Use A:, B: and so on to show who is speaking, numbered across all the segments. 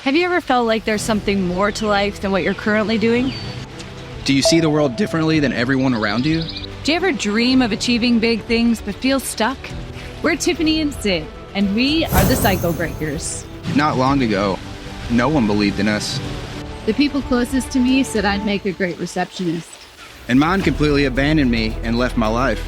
A: Have you ever felt like there's something more to life than what you're currently doing?
B: Do you see the world differently than everyone around you?
A: Do you ever dream of achieving big things but feel stuck? We're Tiffany and Sid, and we are the Cycle Breakers.
B: Not long ago, no one believed in us.
A: The people closest to me said I'd make a great receptionist.
B: And mine completely abandoned me and left my life.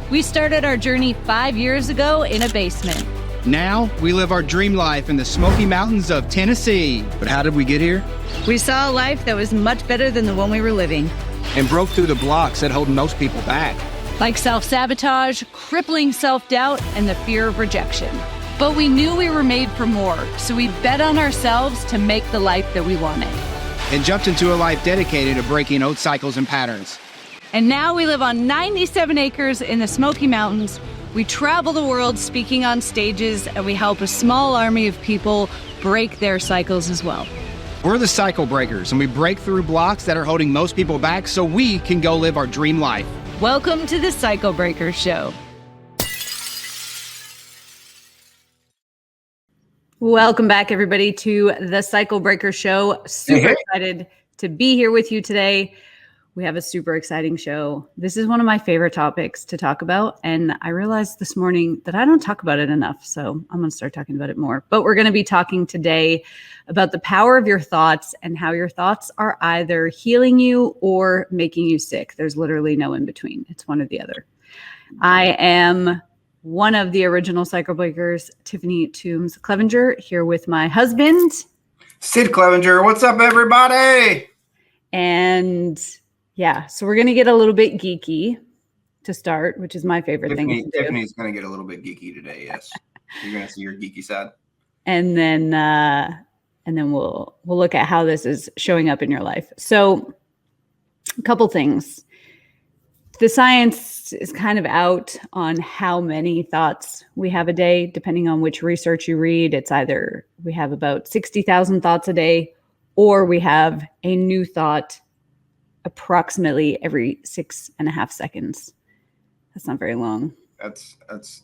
A: We started our journey 5 years ago in a basement.
B: Now, we live our dream life in the Smoky Mountains of Tennessee. But how did we get here?
A: We saw a life that was much better than the one we were living.
B: And broke through the blocks that hold most people back.
A: Like self-sabotage, crippling self-doubt, and the fear of rejection. But we knew we were made for more, so we bet on ourselves to make the life that we wanted.
B: And jumped into a life dedicated to breaking old cycles and patterns.
A: And now we live on 97 acres in the Smoky Mountains. We travel the world speaking on stages, and we help a small army of people break their cycles as well.
B: We're the Cycle Breakers, and we break through blocks that are holding most people back so we can go live our dream life.
A: Welcome to the Cycle Breakers Show. Welcome back, everybody, to the Cycle Breakers Show. Super excited to be here with you today. We have a super exciting show. This is one of my favorite topics to talk about. And I realized this morning that I don't talk about it enough. So I'm going to start talking about it more. But we're going to be talking today about the power of your thoughts and how your thoughts are either healing you or making you sick. There's literally no in between. It's one or the other. I am one of the original Cycle Breakers, Tiffany Toombs Clevinger, here with my husband,
C: Sid Clevinger. What's up, everybody?
A: And yeah, so we're going to get a little bit geeky to start, which is my favorite thing.
C: Tiffany's going to get a little bit geeky today, yes. You're going to see your geeky side.
A: And then we'll look at how this is showing up in your life. So a couple things. The science is kind of out on how many thoughts we have a day, depending on which research you read. It's either we have about 60,000 thoughts a day, or we have a new thought approximately every 6.5 seconds. That's not very long.
C: That's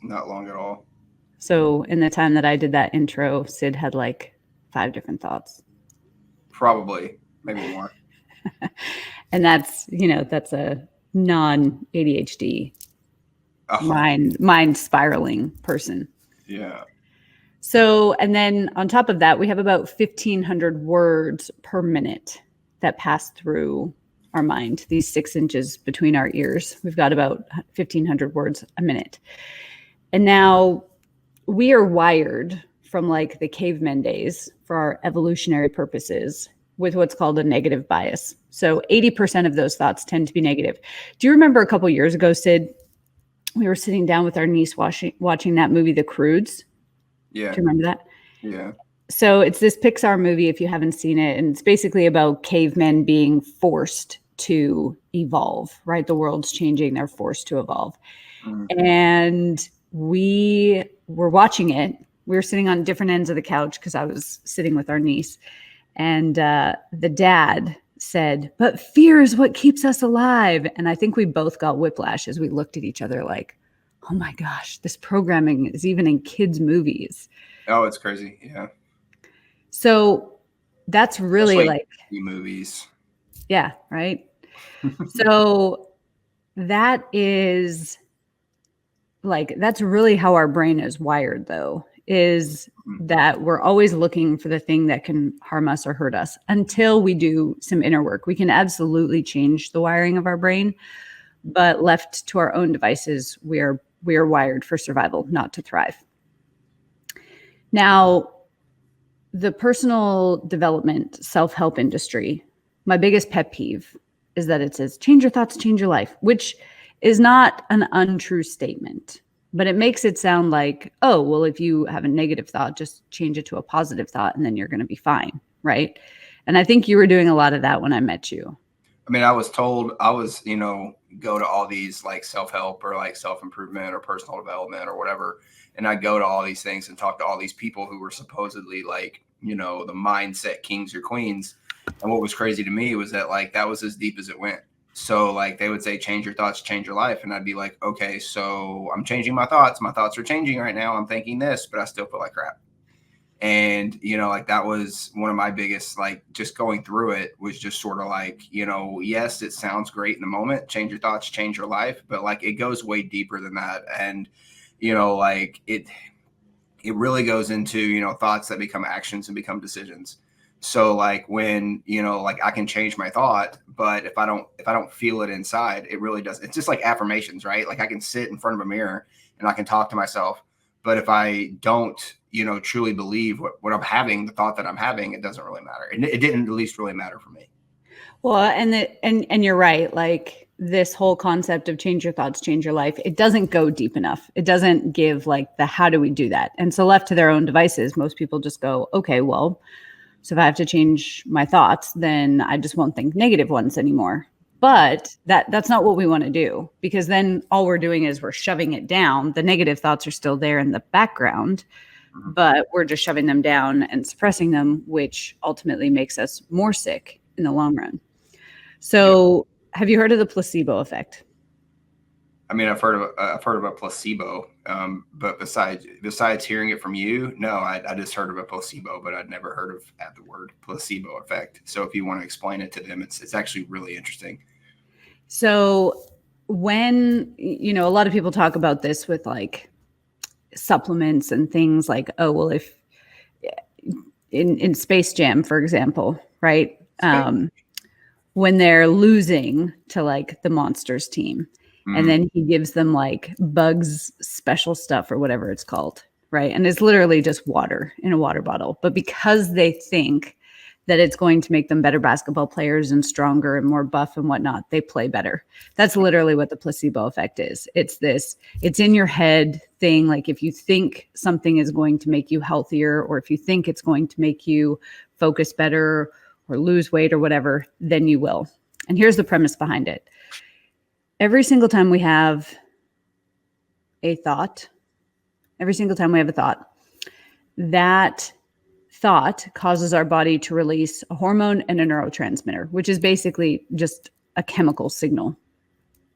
C: not long at all.
A: So in the time that I did that intro, Sid had like 5 different thoughts.
C: Probably, maybe more.
A: And that's a non-ADHD mind spiraling person.
C: Yeah.
A: So, and then on top of that, we have about 1,500 words per minute that pass through our mind, these 6 inches between our ears. We've got about 1,500 words a minute. And now we are wired from like the caveman days for our evolutionary purposes with what's called a negative bias. So 80% of those thoughts tend to be negative. Do you remember a couple years ago, Sid, we were sitting down with our niece watching that movie, The Croods?
C: Yeah.
A: Do you remember that?
C: Yeah.
A: So it's this Pixar movie, if you haven't seen it, and it's basically about cavemen being forced to evolve, right? The world's changing, they're forced to evolve. Mm-hmm. And we were watching it. We were sitting on different ends of the couch because I was sitting with our niece. And the dad said, "But fear is what keeps us alive." And I think we both got whiplash as we looked at each other like, oh my gosh, this programming is even in kids' movies.
C: Oh, it's crazy. Yeah.
A: So that's really like
C: movies.
A: Yeah, right. So that is like, that's really how our brain is wired, though, is that we're always looking for the thing that can harm us or hurt us until we do some inner work. We can absolutely change the wiring of our brain, but left to our own devices, we are wired for survival, not to thrive. Now, the personal development, self-help industry, my biggest pet peeve is that it says, change your thoughts, change your life, which is not an untrue statement, but it makes it sound like, oh, well, if you have a negative thought, just change it to a positive thought and then you're going to be fine, right? And I think you were doing a lot of that when I met you.
C: I mean, I was told go to all these like self-help or like self-improvement or personal development or whatever. And I'd go to all these things and talk to all these people who were supposedly like, the mindset kings or queens. And what was crazy to me was that like, that was as deep as it went. So like they would say, change your thoughts, change your life. And I'd be like, okay, so I'm changing my thoughts. My thoughts are changing right now. I'm thinking this, but I still feel like crap. And, like that was one of my biggest, like just going through it was just sort of like, yes, it sounds great in the moment. Change your thoughts, change your life. But like it goes way deeper than that. And, like it really goes into, thoughts that become actions and become decisions. So like when, like I can change my thought, but if I don't feel it inside, it really does. It's just like affirmations, right? Like I can sit in front of a mirror and I can talk to myself, but if I don't, truly believe what I'm having, the thought that I'm having, it doesn't really matter. And it didn't at least really matter for me.
A: Well, and you're right. Like this whole concept of change your thoughts, change your life, it doesn't go deep enough. It doesn't give like the how do we do that? And so left to their own devices, most people just go, okay, well, so if I have to change my thoughts, then I just won't think negative ones anymore. But that's not what we want to do, because then all we're doing is we're shoving it down. The negative thoughts are still there in the background, but we're just shoving them down and suppressing them, which ultimately makes us more sick in the long run. So have you heard of the placebo effect?
C: I mean, I've heard of a placebo, but besides hearing it from you, no, I just heard of a placebo, but I'd never heard of the word placebo effect. So if you want to explain it to them, it's actually really interesting.
A: So when, a lot of people talk about this with like supplements and things like, oh, well, if in Space Jam, for example, right? When they're losing to like the Monsters team, and then he gives them like Bugs special stuff or whatever it's called, right? And it's literally just water in a water bottle. But because they think that it's going to make them better basketball players and stronger and more buff and whatnot, they play better. That's literally what the placebo effect is. It's in your head thing. Like if you think something is going to make you healthier, or if you think it's going to make you focus better or lose weight or whatever, then you will. And here's the premise behind it. Every single time we have a thought, that thought causes our body to release a hormone and a neurotransmitter, which is basically just a chemical signal.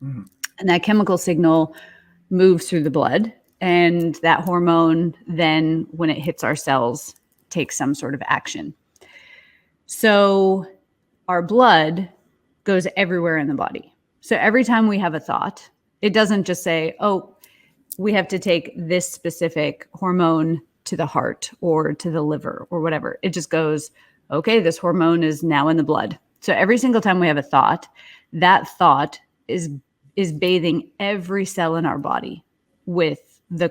A: And that chemical signal moves through the blood, and that hormone then, when it hits our cells, takes some sort of action. So our blood goes everywhere in the body. So every time we have a thought, it doesn't just say, oh, we have to take this specific hormone to the heart or to the liver or whatever. It just goes, okay, this hormone is now in the blood. So every single time we have a thought, that thought is bathing every cell in our body with the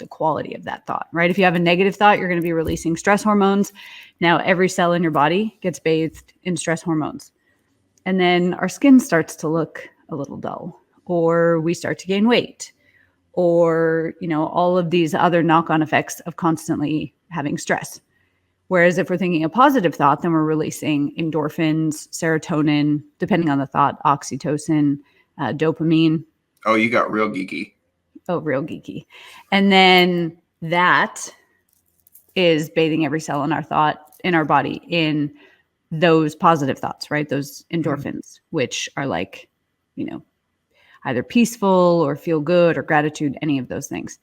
A: quality of that thought, right? If you have a negative thought, you're going to be releasing stress hormones. Now every cell in your body gets bathed in stress hormones. And then our skin starts to look a little dull, or we start to gain weight, or, all of these other knock-on effects of constantly having stress. Whereas if we're thinking a positive thought, then we're releasing endorphins, serotonin, depending on the thought, oxytocin, dopamine.
C: Oh, you got real geeky.
A: Oh, real geeky. And then that is bathing every cell in our body in those positive thoughts, right? Those endorphins, which are like, either peaceful or feel good or gratitude, any of those things.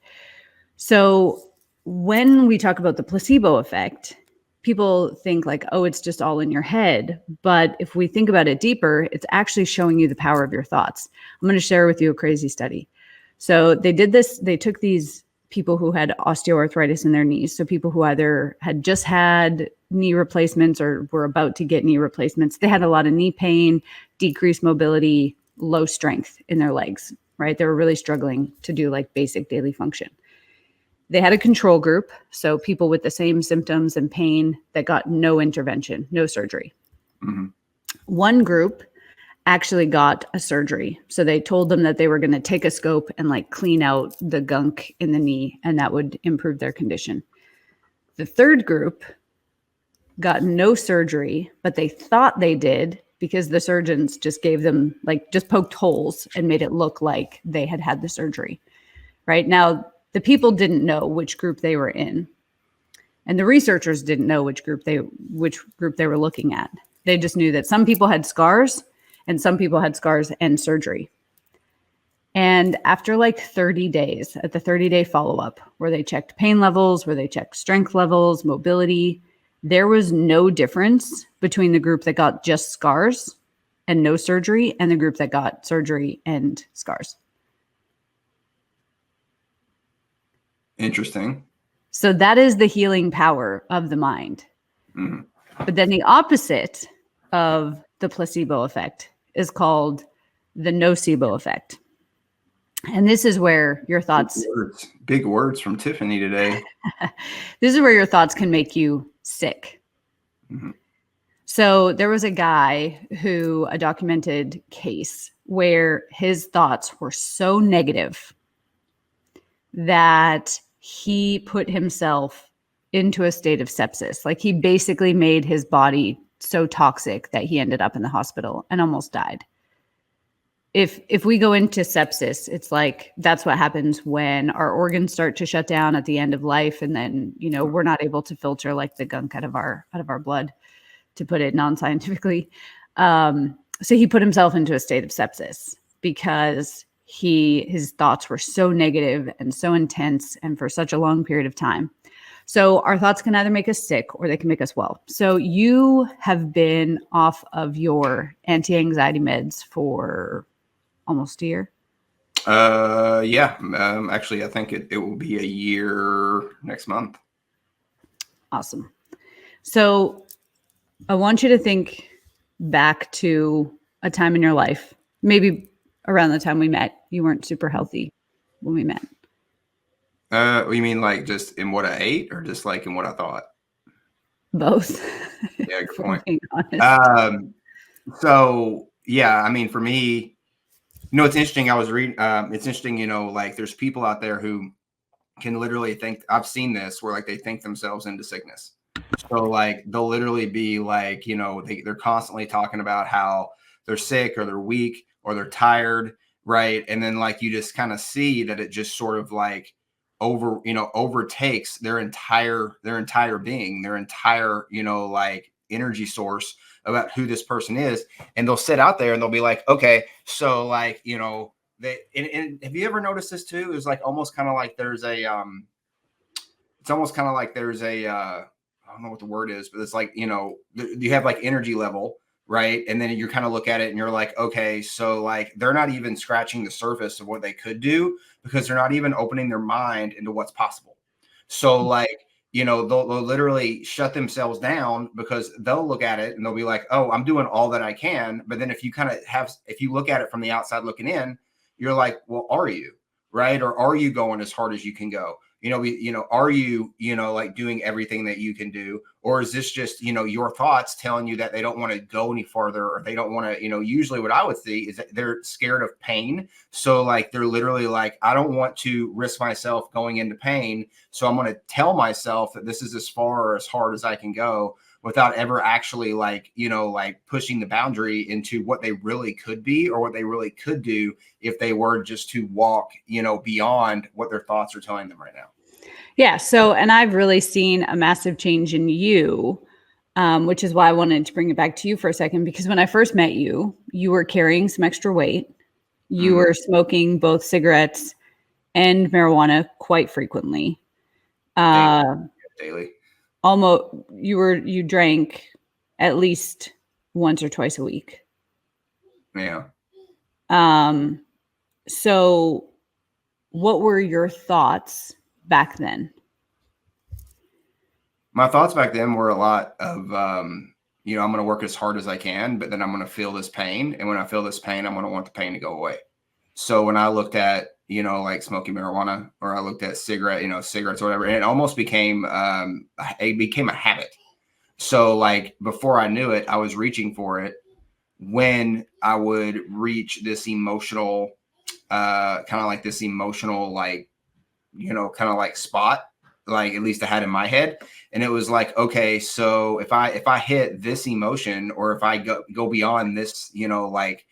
A: So when we talk about the placebo effect, people think like, oh, it's just all in your head. But if we think about it deeper, it's actually showing you the power of your thoughts. I'm going to share with you a crazy study. So they did this, they took these people who had osteoarthritis in their knees. So people who either had just had knee replacements or were about to get knee replacements. They had a lot of knee pain, decreased mobility, low strength in their legs, right? They were really struggling to do like basic daily function. They had a control group. So people with the same symptoms and pain that got no intervention, no surgery. One group actually got a surgery. So they told them that they were going to take a scope and like clean out the gunk in the knee, and that would improve their condition. The third group got no surgery, but they thought they did because the surgeons just gave them just poked holes and made it look like they had the surgery. Right now, the people didn't know which group they were in, and the researchers didn't know which group they were looking at. They just knew that some people had scars and some people had scars and surgery. And after like 30 days, at the 30-day follow-up, where they checked pain levels, where they checked strength levels, mobility, there was no difference between the group that got just scars and no surgery and the group that got surgery and scars.
C: Interesting.
A: So that is the healing power of the mind.
C: Mm-hmm.
A: But then the opposite of the placebo effect is called the nocebo effect. And this is where your thoughts...
C: Big words from Tiffany today.
A: This is where your thoughts can make you sick.
C: Mm-hmm.
A: So there was a guy a documented case where his thoughts were so negative that he put himself into a state of sepsis. Like he basically made his body so toxic that he ended up in the hospital and almost died. If we go into sepsis, it's like that's what happens when our organs start to shut down at the end of life, and then we're not able to filter like the gunk out of our blood, to put it non-scientifically. So he put himself into a state of sepsis because his thoughts were so negative and so intense and for such a long period of time. So our thoughts can either make us sick or they can make us well. So you have been off of your anti-anxiety meds for almost a year.
C: Yeah. Actually, I think it will be a year next month.
A: Awesome. So I want you to think back to a time in your life, maybe around the time we met. You weren't super healthy when we met.
C: You mean like just in what I ate or just like in what I thought?
A: Both.
C: Yeah, good point.
A: So
C: yeah, I mean, for me, it's interesting. I was reading, it's interesting, like there's people out there who can literally think, I've seen this where like they think themselves into sickness. So like they'll literally be like, they're constantly talking about how they're sick or they're weak or they're tired. Right. And then like you just kind of see that it just sort of like overtakes their entire being, their entire, like energy source about who this person is. And they'll sit out there and they'll be like, okay, so like, and have you ever noticed this too? It's like almost kind of like there's a, it's almost kind of like there's a, I don't know what the word is, but it's like, you have like energy level, right? And then you kind of look at it and you're like, okay, so like they're not even scratching the surface of what they could do because they're not even opening their mind into what's possible. So like, they'll literally shut themselves down because they'll look at it and they'll be like, oh, I'm doing all that I can. But then if you look at it from the outside looking in, you're like, well, are you? Right? Or are you going as hard as you can go? Are you, like doing everything that you can do? Or is this just, your thoughts telling you that they don't want to go any farther or they don't want to, usually what I would see is that they're scared of pain. So like, they're literally like, I don't want to risk myself going into pain. So I'm going to tell myself that this is as far or as hard as I can go without ever actually like, like pushing the boundary into what they really could be or what they really could do if they were just to walk, beyond what their thoughts are telling them right now.
A: Yeah. So, and I've really seen a massive change in you, which is why I wanted to bring it back to you for a second, because when I first met you, you were carrying some extra weight. You were smoking both cigarettes and marijuana quite frequently.
C: Daily.
A: Almost, you drank at least once or twice a week.
C: Yeah.
A: So what were your thoughts back then?
C: My thoughts back then were a lot of, I'm going to work as hard as I can, but then I'm going to feel this pain. And when I feel this pain, I'm going to want the pain to go away. So when I looked at, like smoking marijuana or I looked at cigarettes or whatever, and it almost became a habit. So like before I knew it, I was reaching for it when I would reach this emotional, kind of like this emotional, like, kind of like spot, like at least I had in my head. And it was like, okay, so if I hit this emotion or if I go beyond this, like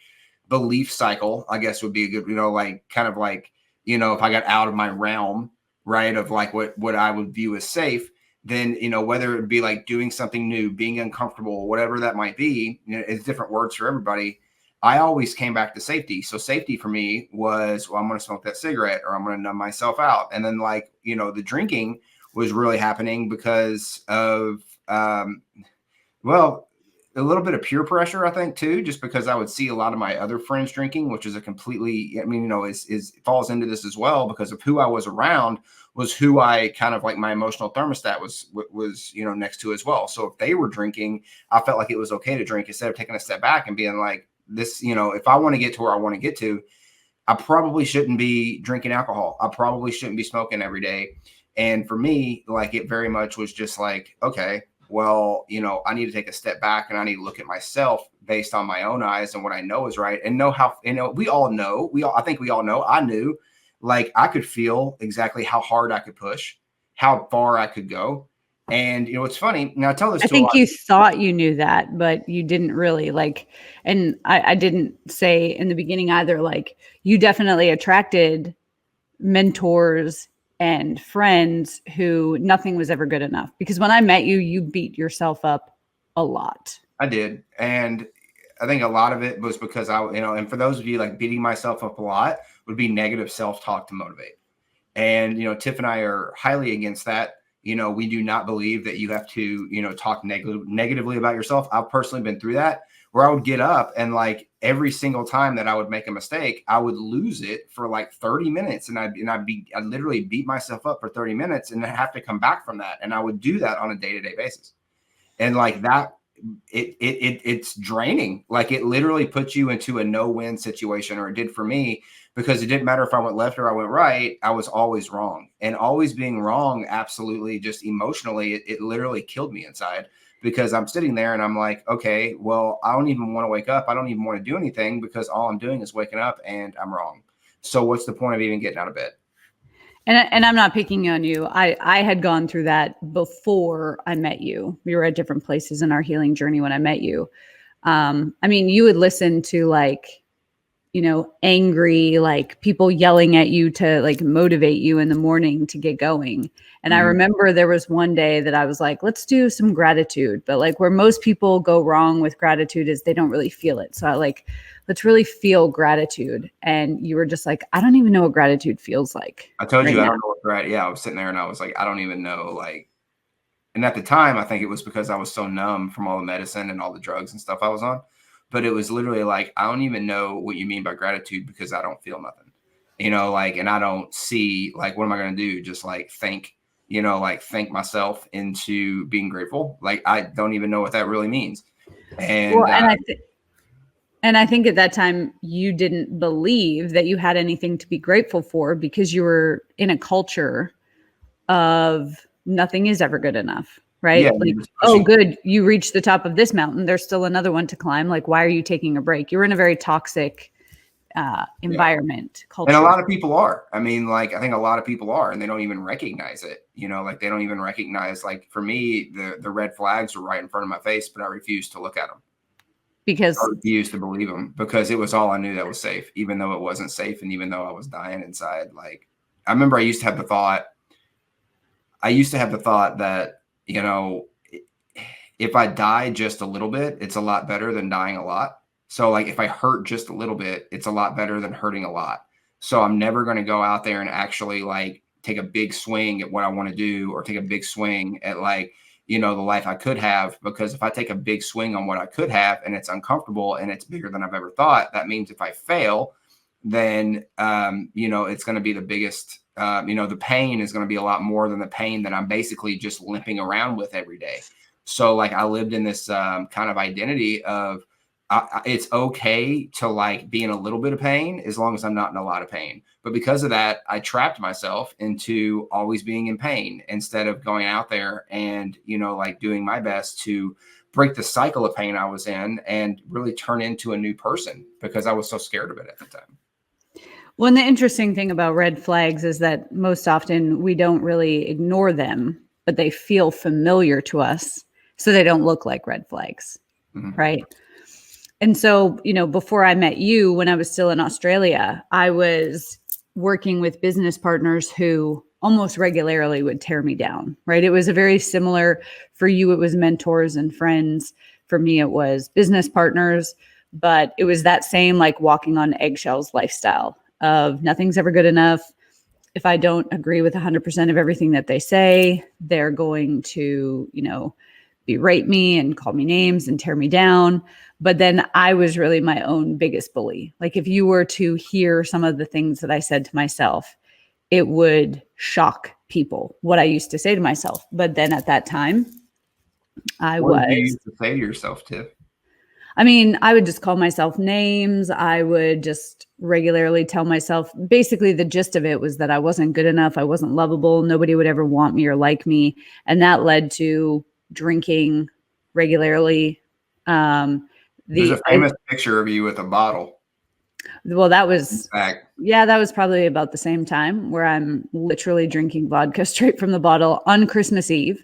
C: belief cycle, I guess would be a good, like kind of like, if I got out of my realm, right, of like what I would view as safe, then, whether it be like doing something new, being uncomfortable, whatever that might be, it's different words for everybody. I always came back to safety. So safety for me was, well, I'm going to smoke that cigarette or I'm going to numb myself out. And then like, you know, the drinking was really happening because of, well, a little bit of peer pressure, I think, too, just because I would see a lot of my other friends drinking, which is a completely, I mean, you know, is falls into this as well because of who I was around was who I kind of like my emotional thermostat was, you know, next to as well. So if they were drinking, I felt like it was okay to drink instead of taking a step back and being like this, you know, if I want to get to where I want to get to, I probably shouldn't be drinking alcohol. I probably shouldn't be smoking every day. And for me, like it very much was just like, okay, well, you know, I need to take a step back and I need to look at myself based on my own eyes and what I know is right and know how, you know, I think we all know, I knew like I could feel exactly how hard I could push, how far I could go. And, you know, it's funny. Now I tell this
A: I
C: to a
A: think
C: lot.
A: you thought you knew that, but you didn't really like, and I didn't say in the beginning either, like you definitely attracted mentors and friends who nothing was ever good enough. Because when I met you, you beat yourself up a lot.
C: I did. And I think a lot of it was because I, you know, and for those of you like beating myself up a lot would be negative self-talk to motivate. And, you know, Tiff and I are highly against that. You know, we do not believe that you have to, you know, talk negatively about yourself. I've personally been through that where I would get up and like every single time that I would make a mistake, I would lose it for like 30 minutes. And I'd literally beat myself up for 30 minutes and have to come back from that. And I would do that on a day-to-day basis. And like that, it's draining. Like it literally puts you into a no-win situation, or it did for me, because it didn't matter if I went left or I went right. I was always wrong, and always being wrong. Absolutely. Just emotionally, it literally killed me inside, because I'm sitting there and I'm like, okay, well, I don't even want to wake up. I don't even want to do anything because all I'm doing is waking up and I'm wrong. So what's the point of even getting out of bed?
A: And I'm not picking on you. I had gone through that before I met you. We were at different places in our healing journey when I met you. I mean, you would listen to like, you know, angry, like people yelling at you to like motivate you in the morning to get going. And I remember there was one day that I was like, let's do some gratitude. But like where most people go wrong with gratitude is they don't really feel it. So I like, let's really feel gratitude. And you were just like, I don't even know what gratitude feels like.
C: I told
A: right
C: you, I
A: now.
C: don't know what gratitude. Yeah, I was sitting there and I was like, I don't even know. Like, and at the time, I think it was because I was so numb from all the medicine and all the drugs and stuff I was on. But it was literally like, I don't even know what you mean by gratitude because I don't feel nothing, you know, like, and I don't see, like, what am I going to do? Just like think, you know, like think myself into being grateful. Like, I don't even know what that really means. And,
A: Well, and I think at that time you didn't believe that you had anything to be grateful for because you were in a culture of nothing is ever good enough, right?
C: yeah,
A: Like, oh, good, you reached the top of this mountain. There's still another one to climb. Like, why are you taking a break? You're in a very toxic environment, culture.
C: And a lot of people are. I mean, like, I think a lot of people are, and they don't even recognize it. You know, like they don't even recognize, like for me, the red flags were right in front of my face, but I refused to look at them.
A: Because
C: I refused to believe them because it was all I knew that was safe, even though it wasn't safe. And even though I was dying inside, like I remember I used to have the thought that, you know, if I die just a little bit, it's a lot better than dying a lot. So like if I hurt just a little bit, it's a lot better than hurting a lot. So I'm never going to go out there and actually like take a big swing at what I want to do or take a big swing at like, you know, the life I could have, because if I take a big swing on what I could have and it's uncomfortable and it's bigger than I've ever thought, that means if I fail, then, you know, it's going to be the biggest, you know, the pain is going to be a lot more than the pain that I'm basically just limping around with every day. So like I lived in this kind of identity of it's okay to like be in a little bit of pain as long as I'm not in a lot of pain. But because of that, I trapped myself into always being in pain instead of going out there and, you know, like doing my best to break the cycle of pain I was in and really turn into a new person because I was so scared of it at the time.
A: Well, and the interesting thing about red flags is that most often we don't really ignore them, but they feel familiar to us. So they don't look like red flags, right? And so, you know, before I met you, when I was still in Australia, I was working with business partners who almost regularly would tear me down, right? It was a very similar, for you, it was mentors and friends. For me, it was business partners. but it was that same like walking on eggshells lifestyle of nothing's ever good enough. If I don't agree with 100% of everything that they say, they're going to, berate me and call me names and tear me down. But then I was really my own biggest bully. Like if you were to hear some of the things that I said to myself, it would shock people what I used to say to myself. But then at that time,
C: What did you used to say to yourself, Tiff?
A: I mean, I would just call myself names. I would just regularly tell myself, basically the gist of it was that I wasn't good enough. I wasn't lovable. Nobody would ever want me or like me. And that led to drinking regularly.
C: There's a famous picture of you with a bottle.
A: Well, that was probably about the same time where I'm literally drinking vodka straight from the bottle on Christmas Eve.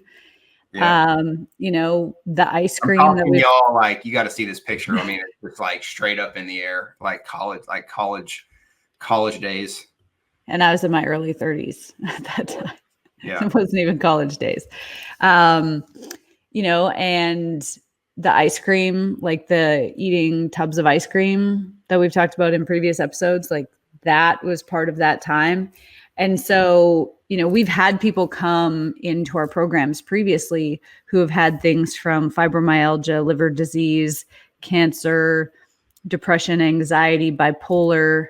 A: Yeah. The ice cream that
C: y'all like, you got to see this picture. I mean, it's like straight up in the air, like college days.
A: And I was in my early 30s at that time.
C: Yeah.
A: It wasn't even college days. And the ice cream, like the eating tubs of ice cream that we've talked about in previous episodes, like that was part of that time. And so, we've had people come into our programs previously who have had things from fibromyalgia, liver disease, cancer, depression, anxiety, bipolar,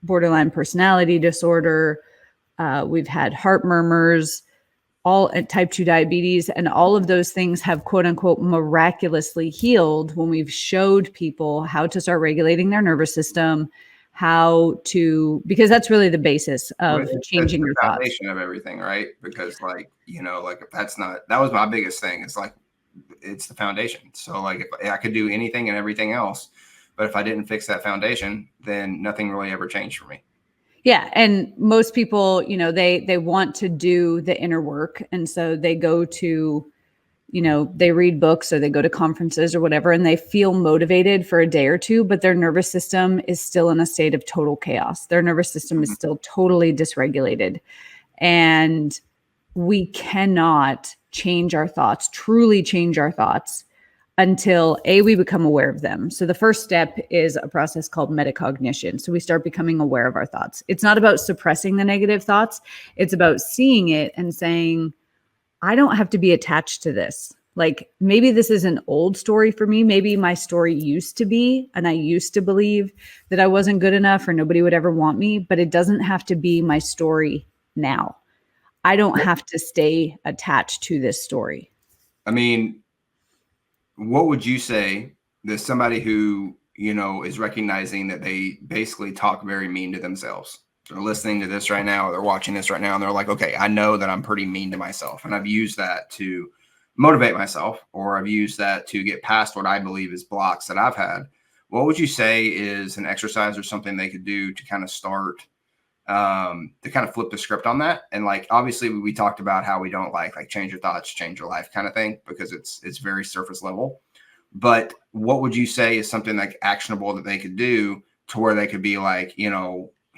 A: borderline personality disorder. We've had heart murmurs, all type 2 diabetes, and all of those things have quote unquote miraculously healed when we've showed people how to start regulating their nervous system, because that's really the basis of changing your thoughts.
C: Foundation of everything, right? Because if that was my biggest thing. It's like, it's the foundation. So like if I could do anything and everything else, but if I didn't fix that foundation, then nothing really ever changed for me.
A: Yeah. And most people, they want to do the inner work. And so they go to, they read books or they go to conferences or whatever, and they feel motivated for a day or two, but their nervous system is still in a state of total chaos. Their nervous system is still totally dysregulated. And we cannot change our thoughts, truly change our thoughts, until we become aware of them. So the first step is a process called metacognition. So we start becoming aware of our thoughts. It's not about suppressing the negative thoughts. It's about seeing it and saying, I don't have to be attached to this. Like maybe this is an old story for me. Maybe my story used to be, and I used to believe that I wasn't good enough or nobody would ever want me, but it doesn't have to be my story now. I don't have to stay attached to this story.
C: I mean, what would you say that somebody who, is recognizing that they basically talk very mean to themselves? They're listening to this right now, or they're watching this right now, and they're like, okay, I know that I'm pretty mean to myself, and I've used that to motivate myself, or I've used that to get past what I believe is blocks that I've had. What would you say is an exercise or something they could do to kind of start, to kind of flip the script on that? And like, obviously we talked about how we don't like change your thoughts, change your life kind of thing, because it's very surface level. But what would you say is something like actionable that they could do to where they could be like,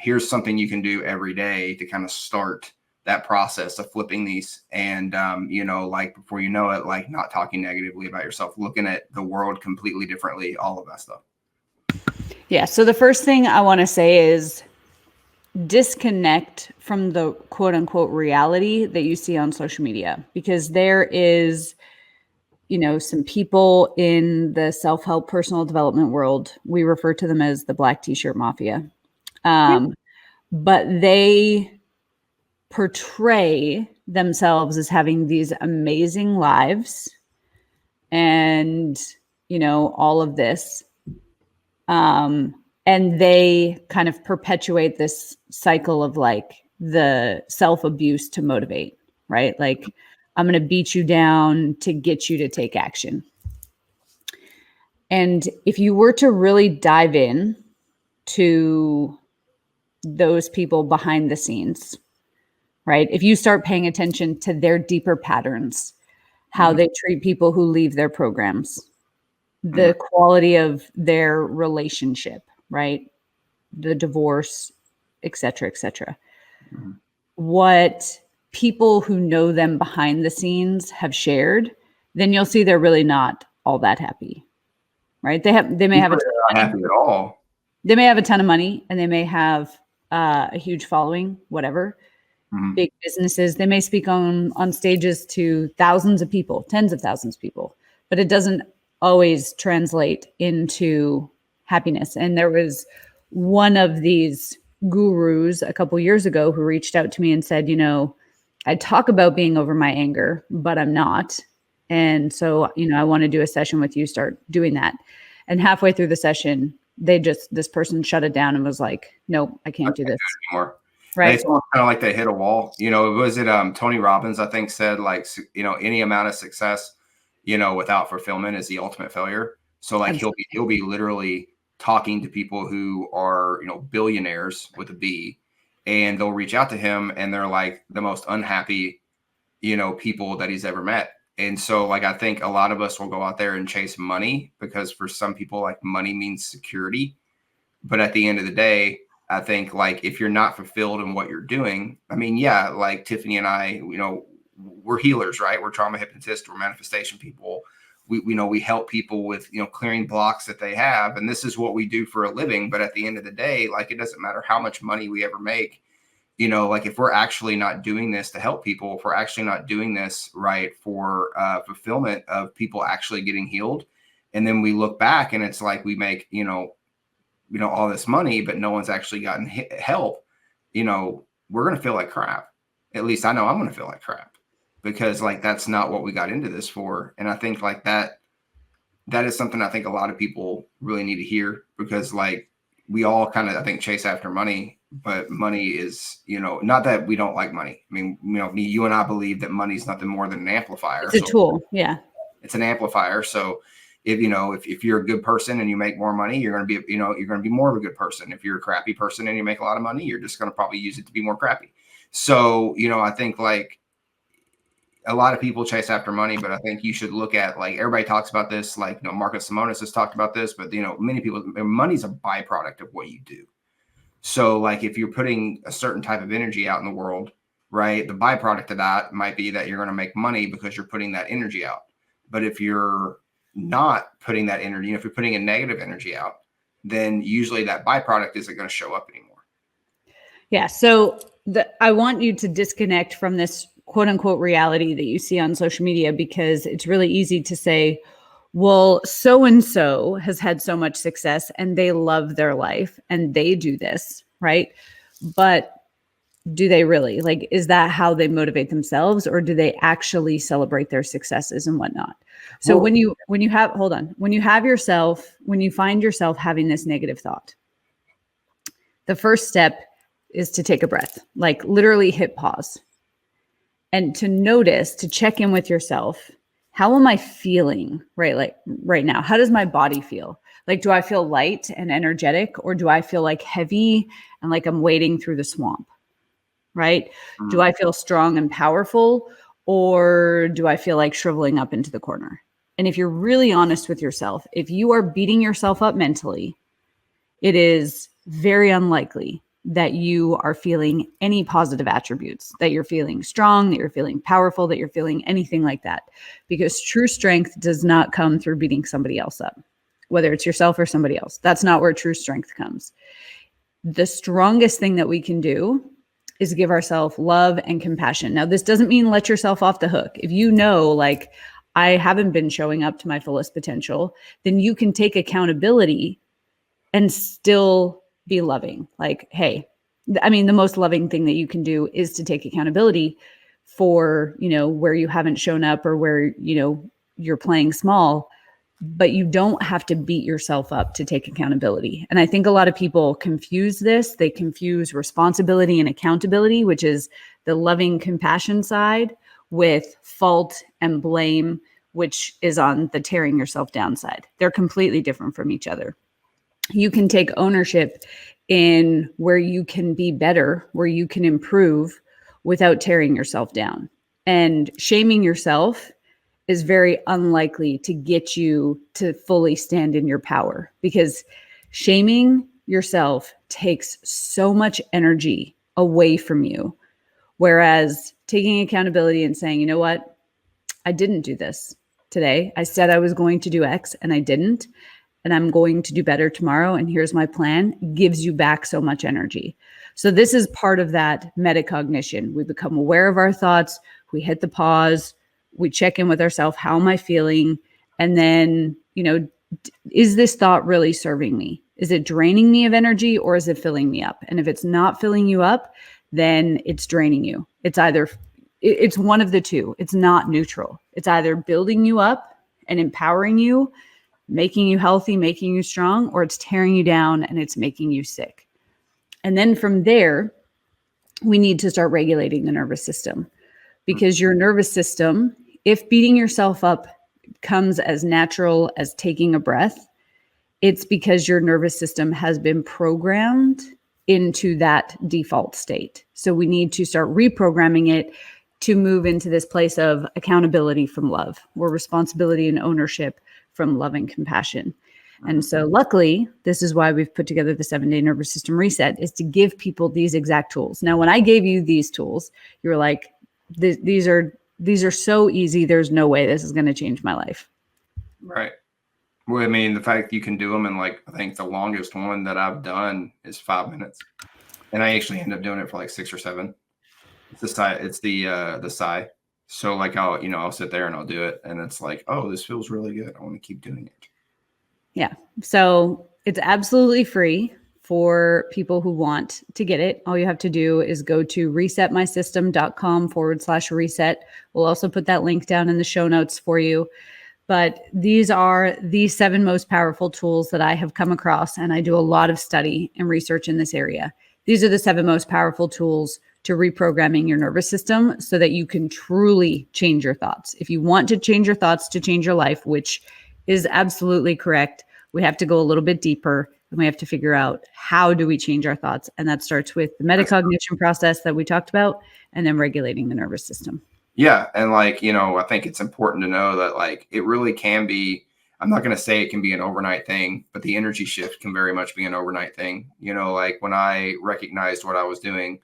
C: here's something you can do every day to kind of start that process of flipping these and, before you know it, like not talking negatively about yourself, looking at the world completely differently, all of that stuff.
A: Yeah. So the first thing I want to say is disconnect from the quote unquote reality that you see on social media, because there is, some people in the self-help personal development world, we refer to them as the Black T-shirt mafia. But they portray themselves as having these amazing lives and, all of this. And they kind of perpetuate this cycle of like the self-abuse to motivate, right? Like, I'm going to beat you down to get you to take action. And if you were to really dive in to those people behind the scenes, right? If you start paying attention to their deeper patterns, how they treat people who leave their programs, the quality of their relationship, right? The divorce, et cetera, what people who know them behind the scenes have shared, then you'll see they're really not all that happy. right? They may have
C: People that are not happy at all.
A: They may have a ton of money, and they may have a huge following, whatever. Big businesses. They may speak on stages to thousands of people, tens of thousands of people, but it doesn't always translate into happiness. And there was one of these gurus a couple years ago who reached out to me and said, I talk about being over my anger, but I'm not. And so, I want to do a session with you, start doing that. And halfway through the session, this person shut it down and was like, no, I can't do this
C: anymore.
A: Right.
C: It's kind of like they hit a wall. Was it Tony Robbins, I think, said like, any amount of success, without fulfillment is the ultimate failure. So like he'll be literally talking to people who are, billionaires with a B, and they'll reach out to him and they're like the most unhappy, people that he's ever met. And so like, I think a lot of us will go out there and chase money because for some people, like money means security. But at the end of the day, I think like if you're not fulfilled in what you're doing, I mean, yeah, like Tiffany and I, we're healers, right? We're trauma hypnotists, we're manifestation people. We help people with, clearing blocks that they have. And this is what we do for a living. But at the end of the day, like, it doesn't matter how much money we ever make, like if we're actually not doing this to help people, if we're actually not doing this right for fulfillment of people actually getting healed. And then we look back and it's like we make, all this money, but no one's actually gotten help, we're going to feel like crap. At least I know I'm going to feel like crap because like, that's not what we got into this for. And I think like that is something I think a lot of people really need to hear because like we all kind of, I think, chase after money, but money is, not that we don't like money. I mean, you and I believe that money is nothing more than an amplifier.
A: It's a tool. Yeah.
C: It's an amplifier. So if you're a good person and you make more money, you're going to be, you're going to be more of a good person. If you're a crappy person and you make a lot of money, you're just going to probably use it to be more crappy. So, I think like a lot of people chase after money, but I think you should look at like, everybody talks about this, like, Marcus Simonis has talked about this, but many people, money's a byproduct of what you do. So like, if you're putting a certain type of energy out in the world, right, the byproduct of that might be that you're going to make money because you're putting that energy out. But if you're not putting that energy, if you're putting a negative energy out, then usually that byproduct isn't going to show up anymore.
A: Yeah. So I want you to disconnect from this quote unquote reality that you see on social media, because it's really easy to say, well, so-and-so has had so much success and they love their life and they do this, right? But do they really? Like, is that how they motivate themselves, or do they actually celebrate their successes and whatnot? So when you find yourself having this negative thought, the first step is to take a breath, like literally hit pause, and to notice, to check in with yourself. How am I feeling right now? How does my body feel? Like, do I feel light and energetic, or do I feel like heavy and like I'm wading through the swamp? Right? Mm-hmm. Do I feel strong and powerful, or do I feel like shriveling up into the corner? And if you're really honest with yourself, if you are beating yourself up mentally, it is very unlikely that you are feeling any positive attributes, that you're feeling strong, that you're feeling powerful, that you're feeling anything like that. Because true strength does not come through beating somebody else up, whether it's yourself or somebody else. That's not where true strength comes. The strongest thing that we can do is give ourselves love and compassion. Now, this doesn't mean let yourself off the hook. If you know, like, I haven't been showing up to my fullest potential, then you can take accountability and still be loving. Like, hey, I mean, the most loving thing that you can do is to take accountability for, where you haven't shown up or where, you're playing small, but you don't have to beat yourself up to take accountability. And I think a lot of people confuse this. They confuse responsibility and accountability, which is the loving compassion side, with fault and blame, which is on the tearing yourself down side. They're completely different from each other. You can take ownership in where you can be better, where you can improve without tearing yourself down. And shaming yourself is very unlikely to get you to fully stand in your power, because shaming yourself takes so much energy away from you. Whereas taking accountability and saying, you know what, I didn't do this today. I said I was going to do X and I didn't. and I'm going to do better tomorrow, and here's my plan, gives you back so much energy. So this is part of that metacognition. We become aware of our thoughts, we hit the pause, we check in with ourselves, how am I feeling? And then, is this thought really serving me? Is it draining me of energy, or is it filling me up? And if it's not filling you up, then it's draining you. It's one of the two. It's not neutral. It's either building you up and empowering you, making you healthy, making you strong, or it's tearing you down and it's making you sick. And then from there, we need to start regulating the nervous system, because your nervous system, if beating yourself up comes as natural as taking a breath, it's because your nervous system has been programmed into that default state. So we need to start reprogramming it to move into this place of accountability from love, or responsibility and ownership from love and compassion. And so luckily, this is why we've put together the 7-day nervous system reset, is to give people these exact tools. Now, when I gave you these tools, you were like, these are so easy. There's no way this is going to change my life.
C: Right. Well, I mean, the fact you can do them in, like, I think the longest one that I've done is 5 minutes, and I actually end up doing it for like 6 or 7. It's the sigh. It's the sigh. So like I'll sit there and I'll do it, and it's like, oh, this feels really good. I want to keep doing it.
A: Yeah. So it's absolutely free for people who want to get it. All you have to do is go to resetmysystem.com/reset. We'll also put that link down in the show notes for you. But these are the 7 most powerful tools that I have come across, and I do a lot of study and research in this area. These are the 7 most powerful tools to reprogramming your nervous system so that you can truly change your thoughts. If you want to change your thoughts to change your life, which is absolutely correct, we have to go a little bit deeper, and we have to figure out, how do we change our thoughts? And that starts with the metacognition process that we talked about, and then regulating the nervous system.
C: Yeah. And like, I think it's important to know that, like, it really can be, I'm not going to say it can be an overnight thing, but the energy shift can very much be an overnight thing. Like when I recognized what I was doing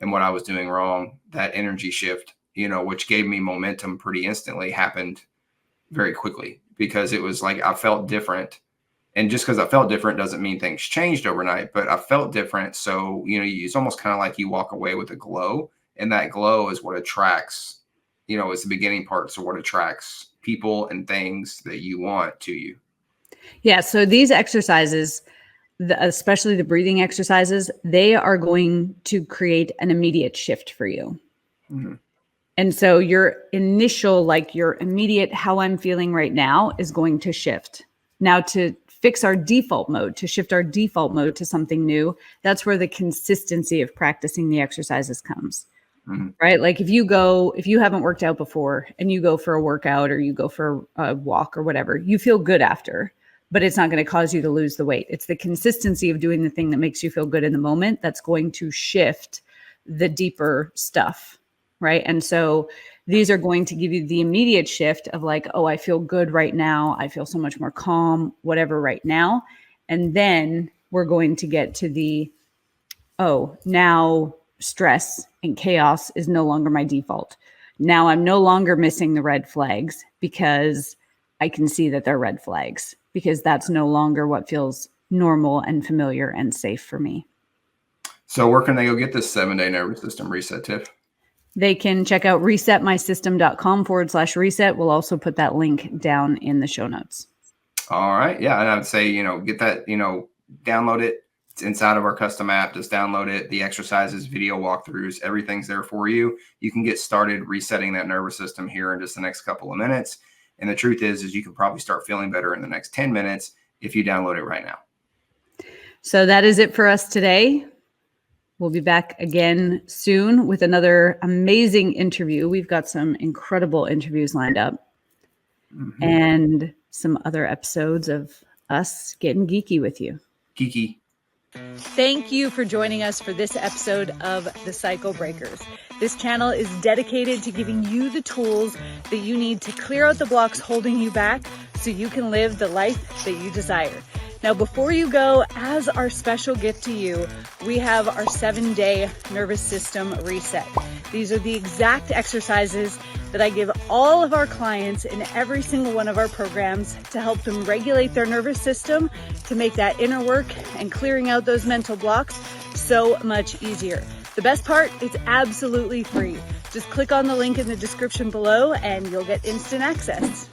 C: and what I was doing wrong, that energy shift, which gave me momentum pretty instantly, happened very quickly, because it was like I felt different. And just because I felt different doesn't mean things changed overnight, but I felt different. So, it's almost kind of like you walk away with a glow, and that glow is what attracts, it's the beginning part. So what attracts people and things that you want to you.
A: Yeah. So these exercises, especially the breathing exercises, they are going to create an immediate shift for you. Mm-hmm. And so your immediate, how I'm feeling right now, is going to shift. Now, to fix our default mode, to shift our default mode to something new, that's where the consistency of practicing the exercises comes. Mm-hmm. Right? Like if you haven't worked out before and you go for a workout, or you go for a walk or whatever, you feel good after, but it's not going to cause you to lose the weight. It's the consistency of doing the thing that makes you feel good in the moment that's going to shift the deeper stuff. Right? And so these are going to give you the immediate shift of like, oh, I feel good right now. I feel so much more calm, whatever right now. And then we're going to get to the, oh, now stress and chaos is no longer my default. Now I'm no longer missing the red flags, because I can see that they're red flags, because that's no longer what feels normal and familiar and safe for me.
C: So where can they go get this 7-day nervous system reset, Tiff?
A: They can check out resetmysystem.com/reset. We'll also put that link down in the show notes.
C: All right. Yeah. And I would say, get that, download it. It's inside of our custom app. Just download it. The exercises, video walkthroughs, everything's there for you. You can get started resetting that nervous system here in just the next couple of minutes. And the truth is you can probably start feeling better in the next 10 minutes if you download it right now.
A: So that is it for us today. We'll be back again soon with another amazing interview. We've got some incredible interviews lined up, mm-hmm. and some other episodes of us getting geeky with you.
C: Geeky.
A: Thank you for joining us for this episode of The Cycle Breakers. This channel is dedicated to giving you the tools that you need to clear out the blocks holding you back so you can live the life that you desire. Now, before you go, as our special gift to you, we have our 7-day nervous system reset. These are the exact exercises that I give all of our clients in every single one of our programs to help them regulate their nervous system, to make that inner work and clearing out those mental blocks so much easier. The best part, it's absolutely free. Just click on the link in the description below and you'll get instant access.